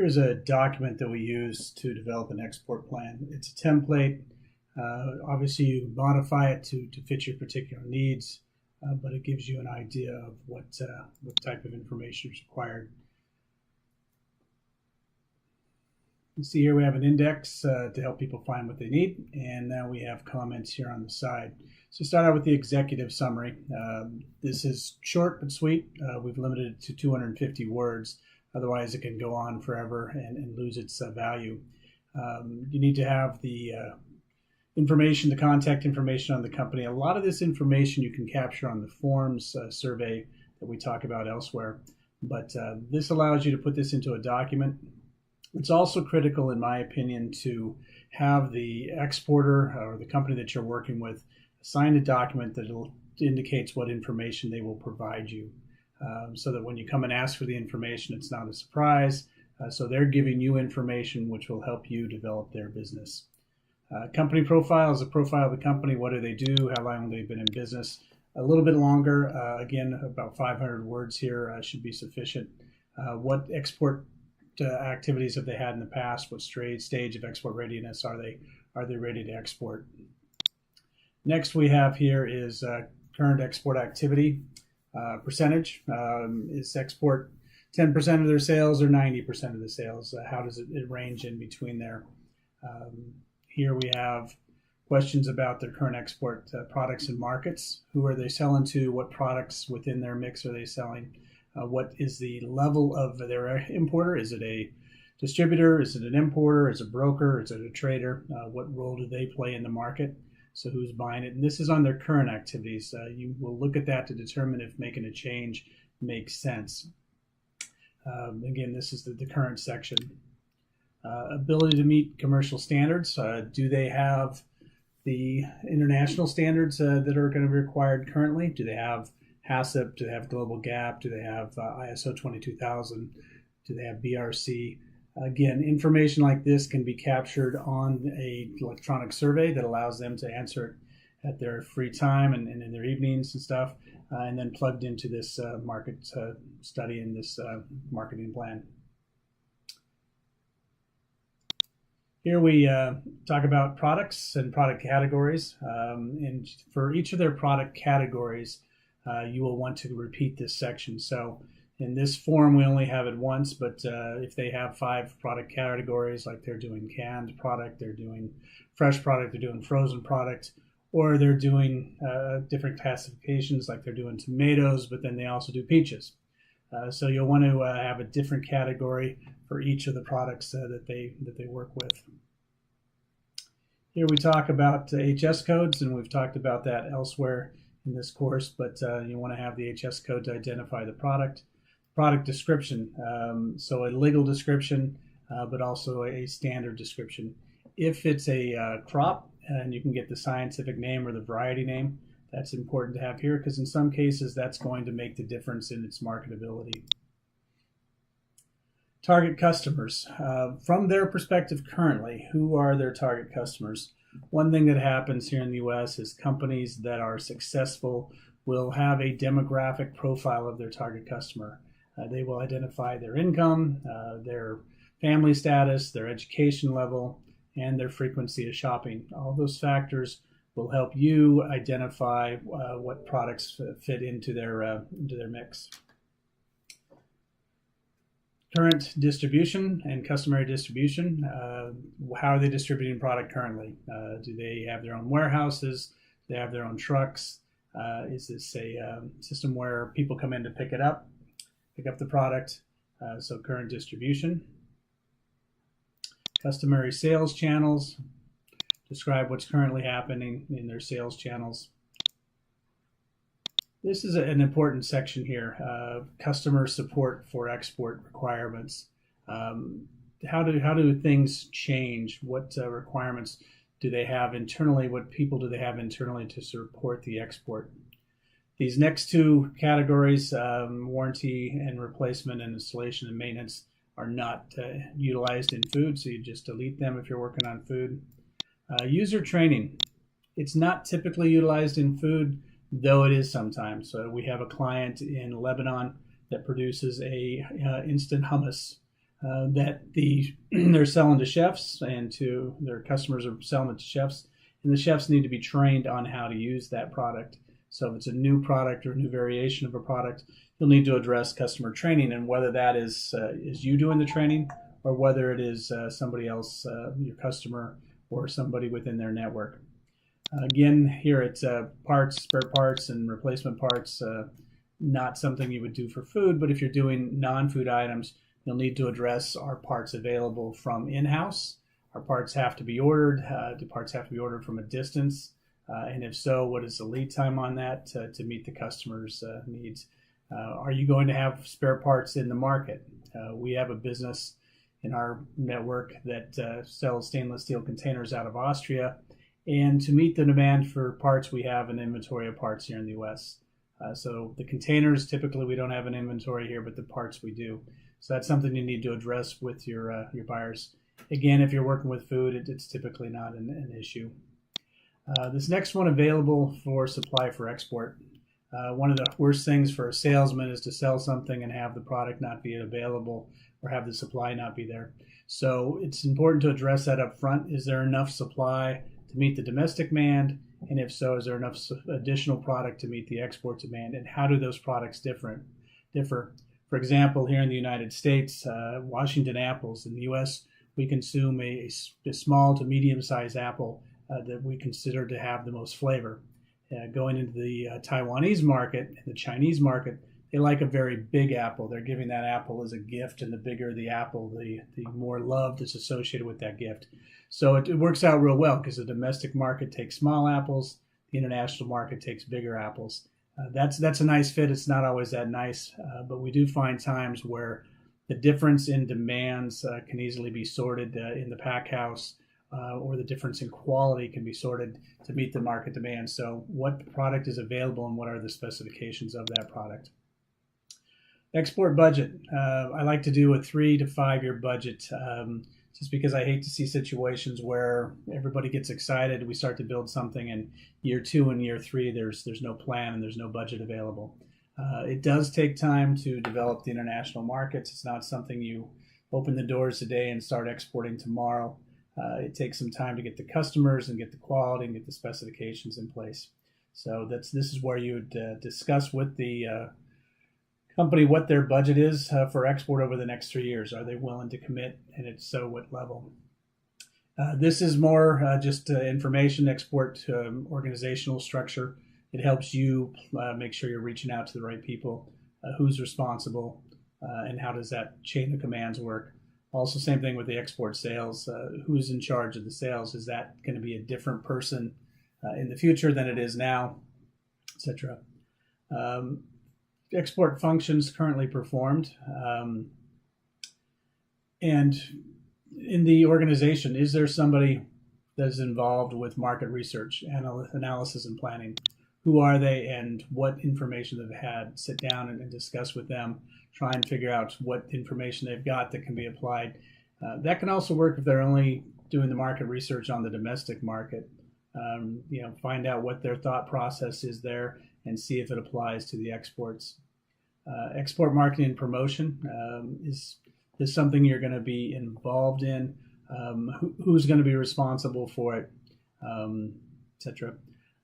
Here's a document that we use to develop an export plan. It's a template. Obviously, you modify it to fit your particular needs, but it gives you an idea of what type of information is required. You see here we have an index to help people find what they need, and now we have comments here on the side. So start out with the executive summary. This is short but sweet. We've limited it to 250 words. Otherwise, it can go on forever and lose its value. You need to have the information, the contact information on the company. A lot of this information you can capture on the forms survey that we talk about elsewhere. But this allows you to put this into a document. It's also critical, in my opinion, to have the exporter or the company that you're working with sign a document that indicates what information they will provide you. So that when you come and ask for the information, it's not a surprise. So they're giving you information which will help you develop their business. Company profile is a profile of the company. What do they do? How long have they been in business? A little bit longer. Again, about 500 words here should be sufficient. What export activities have they had in the past? What stage of export readiness are they? Are they ready to export? Next we have here is current export activity. Percentage. Is export 10% of their sales or 90% of the sales? How does it range in between there? Here we have questions about their current export products and markets. Who are they selling to? What products within their mix are they selling? What is the level of their importer? Is it a distributor? Is it an importer? Is it a broker? Is it a trader? What role do they play in the market? So who's buying it? And this is on their current activities. You will look at that to determine if making a change makes sense. Again, this is the current section. Ability to meet commercial standards. Do they have the international standards that are going to be required currently? Do they have HACCP? Do they have Global Gap? Do they have ISO 22000? Do they have BRC? Again, information like this can be captured on an electronic survey that allows them to answer it at their free time and in their evenings and stuff, and then plugged into this market study and this marketing plan. Here we talk about products and product categories, and for each of their product categories, you will want to repeat this section. So in this form, we only have it once, but if they have 5 product categories, like they're doing canned product, they're doing fresh product, they're doing frozen product, or they're doing different classifications, like they're doing tomatoes, but then they also do peaches. So you'll want to have a different category for each of the products that they work with. Here we talk about HS codes, and we've talked about that elsewhere in this course, but you want to have the HS code to identify the product. Product description, so a legal description, but also a standard description. If it's a crop, and you can get the scientific name or the variety name, that's important to have here, because in some cases that's going to make the difference in its marketability. Target customers. From their perspective currently, who are their target customers? One thing that happens here in the US is companies that are successful will have a demographic profile of their target customer. They will identify their income, their family status, their education level, and their frequency of shopping. All those factors will help you identify what products fit into their mix. Current distribution and customary distribution. How are they distributing product currently? Do they have their own warehouses? Do they have their own trucks? Is this a system where people come in to pick up the product? So current distribution. Customary sales channels. Describe what's currently happening in their sales channels. This is an important section here, customer support for export requirements. How do things change? What requirements do they have internally? What people do they have internally to support the export? These next 2 categories, warranty and replacement and installation and maintenance, are not utilized in food, so you just delete them if you're working on food. User training. It's not typically utilized in food, though it is sometimes. So we have a client in Lebanon that produces a instant hummus. that they're selling to chefs and to their customers are selling it to chefs, and the chefs need to be trained on how to use that product. So if it's a new product or a new variation of a product, you'll need to address customer training, and whether that is you doing the training or whether it is somebody else, your customer, or somebody within their network. Again, here it's parts, spare parts, and replacement parts. Not something you would do for food, but if you're doing non-food items, you'll need to address, are parts available from in-house? Are parts have to be ordered? Do parts have to be ordered from a distance? And if so, what is the lead time on that to meet the customer's needs? Are you going to have spare parts in the market? We have a business in our network that sells stainless steel containers out of Austria. And to meet the demand for parts, we have an inventory of parts here in the U.S. So the containers, typically we don't have an inventory here, but the parts we do. So that's something you need to address with your buyers. Again, if you're working with food, it's typically not an issue. This next one, available for supply for export. One of the worst things for a salesman is to sell something and have the product not be available or have the supply not be there. So it's important to address that up front. Is there enough supply to meet the domestic demand? And if so, is there enough additional product to meet the export demand? And how do those products differ? For example, here in the United States, Washington apples. In the U.S., we consume a small to medium-sized apple that we consider to have the most flavor. Going into the Taiwanese market and the Chinese market, they like a very big apple. They're giving that apple as a gift, and the bigger the apple, the more love that's associated with that gift. So it works out real well because the domestic market takes small apples, the international market takes bigger apples. That's a nice fit. It's not always that nice, but we do find times where the difference in demands can easily be sorted in the pack house, or the difference in quality can be sorted to meet the market demand. So what product is available and what are the specifications of that product? Export budget. I like to do a 3 to 5 year budget, just because I hate to see situations where everybody gets excited. We start to build something, and year 2 and year 3, there's no plan and there's no budget available. It does take time to develop the international markets. It's not something you open the doors today and start exporting tomorrow. It takes some time to get the customers and get the quality and get the specifications in place. So this is where you would discuss with the company what their budget is for export over the next 3 years. Are they willing to commit? And if so, what level? This is more just information, export organizational structure. It helps you make sure you're reaching out to the right people, who's responsible, and how does that chain of commands work. Also, same thing with the export sales. Who's in charge of the sales? Is that going to be a different person in the future than it is now, etc.? Export functions currently performed. And in the organization, is there somebody that's involved with market research, analysis, and planning? Who are they and what information they've had? Sit down and discuss with them. Try and figure out what information they've got that can be applied. That can also work if they're only doing the market research on the domestic market. Find out what their thought process is there and see if it applies to the exports. Export marketing and promotion is something you're going to be involved in. Who's going to be responsible for it, etc.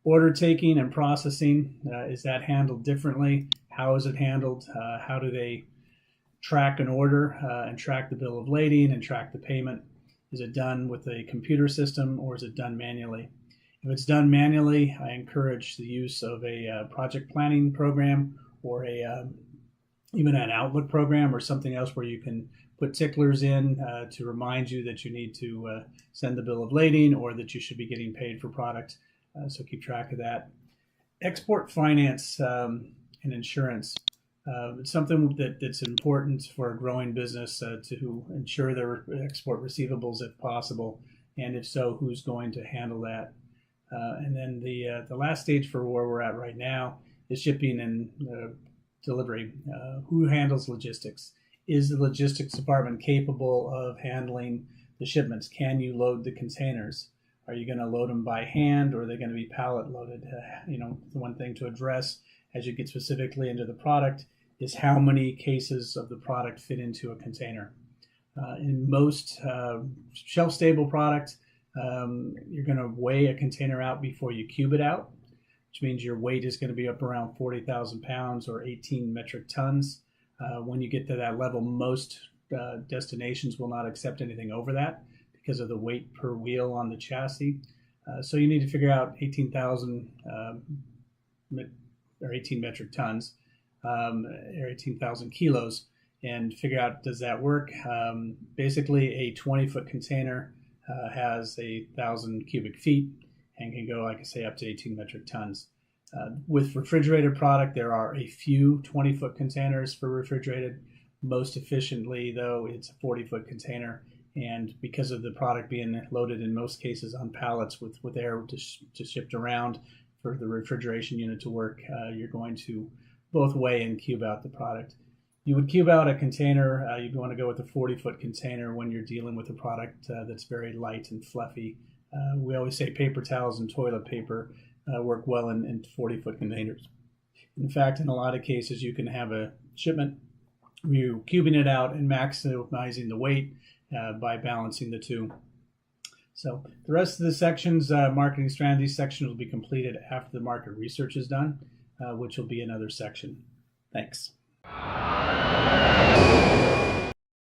Order taking and processing, is that handled differently? How is it handled? How do they track an order and track the bill of lading and track the payment? Is it done with a computer system or is it done manually? If it's done manually, I encourage the use of a project planning program or even an Outlook program or something else where you can put ticklers in to remind you that you need to send the bill of lading or that you should be getting paid for product. So keep track of that. Export finance and insurance. It's something that's important for a growing business to ensure their export receivables if possible, and if so, who's going to handle that? And then the last stage for where we're at right now is shipping and delivery. Who handles logistics? Is the logistics department capable of handling the shipments? Can you load the containers? Are you going to load them by hand or are they going to be pallet loaded? The one thing to address as you get specifically into the product is how many cases of the product fit into a container. In most shelf-stable products, you're going to weigh a container out before you cube it out, which means your weight is going to be up around 40,000 pounds or 18 metric tons. When you get to that level, most destinations will not accept anything over that because of the weight per wheel on the chassis. So you need to figure out 18,000 or 18 metric tons or 18,000 kilos and figure out, does that work? Basically, a 20-foot container has 1,000 cubic feet and can go, like I say, up to 18 metric tons. With refrigerated product, there are a few 20-foot containers for refrigerated. Most efficiently, though, it's a 40-foot container. And because of the product being loaded in most cases on pallets with air just shipped around for the refrigeration unit to work, you're going to both weigh and cube out the product. You would cube out a container. You'd want to go with a 40-foot container when you're dealing with a product that's very light and fluffy. We always say paper towels and toilet paper work well in 40-foot containers. In fact, in a lot of cases, you can have a shipment where you're cubing it out and maximizing the weight by balancing the two. So the rest of the sections, marketing strategy section, will be completed after the market research is done, which will be another section. Thanks.